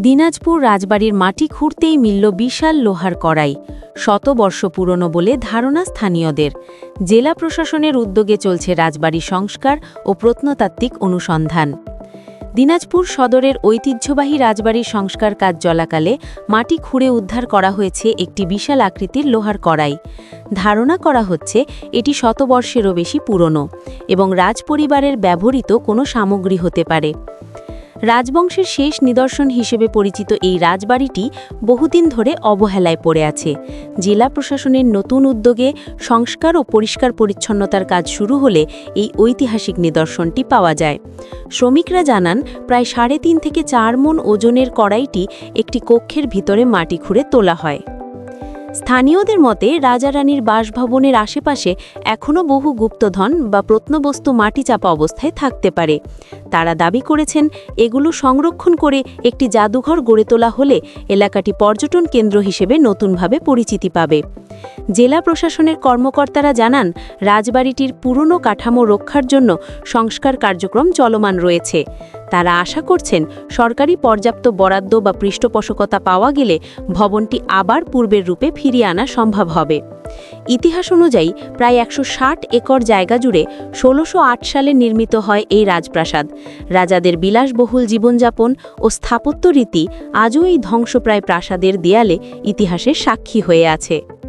দিনাজপুর রাজবাড়ির মাটি খুঁড়তেই মিলল বিশাল লোহার কড়াই। শতবর্ষ পুরনো বলে ধারণা স্থানীয়দের। জেলা প্রশাসনের উদ্যোগে চলছে রাজবাড়ি সংস্কার ও প্রত্নতাত্ত্বিক অনুসন্ধান। দিনাজপুর সদরের ঐতিহ্যবাহী রাজবাড়ির সংস্কার কাজ চলাকালে মাটি খুঁড়ে উদ্ধার করা হয়েছে একটি বিশাল আকৃতির লোহার কড়াই। ধারণা করা হচ্ছে এটি শতবর্ষেরও বেশি পুরনো এবং রাজপরিবারের ব্যবহৃত কোনো সামগ্রী হতে পারে। রাজবংশের শেষ নিদর্শন হিসেবে পরিচিত এই রাজবাড়িটি বহুদিন ধরে অবহেলায় পড়ে আছে। জেলা প্রশাসনের নতুন উদ্যোগে সংস্কার ও পরিষ্কার পরিচ্ছন্নতার কাজ শুরু হলে এই ঐতিহাসিক নিদর্শনটি পাওয়া যায়। শ্রমিকরা জানান, প্রায় 3.5 থেকে 4 মণ ওজনের কড়াইটি একটি কক্ষের ভিতরে মাটি খুঁড়ে তোলা হয়। স্থানীয়দের মতে রাজারানীর বাসভবনের আশেপাশে এখনও বহু গুপ্তধন বা প্রত্নবস্তু মাটি চাপা অবস্থায় থাকতে পারে। তারা দাবি করেছেন, এগুলো সংরক্ষণ করে একটি জাদুঘর গড়ে তোলা হলে এলাকাটি পর্যটন কেন্দ্র হিসেবে নতুনভাবে পরিচিতি পাবে। জেলা প্রশাসনের কর্মকর্তারা জানান, রাজবাড়িটির পুরনো কাঠামো রক্ষার জন্য সংস্কার কার্যক্রম চলমান রয়েছে। তারা আশা করছেন, সরকারি পর্যাপ্ত বরাদ্দ বা পৃষ্ঠপোষকতা পাওয়া গেলে ভবনটি আবার পূর্বের রূপে ফিরিয়ে আনা সম্ভব হবে। ইতিহাস অনুযায়ী প্রায় 160 একর জায়গা জুড়ে 1608 সালে নির্মিত হয় এই রাজপ্রাসাদ। রাজাদের বিলাসবহুল জীবনযাপন ও স্থাপত্য রীতি আজও এই ধ্বংসপ্রায় প্রাসাদের দেয়ালে ইতিহাসের সাক্ষী হয়ে আছে।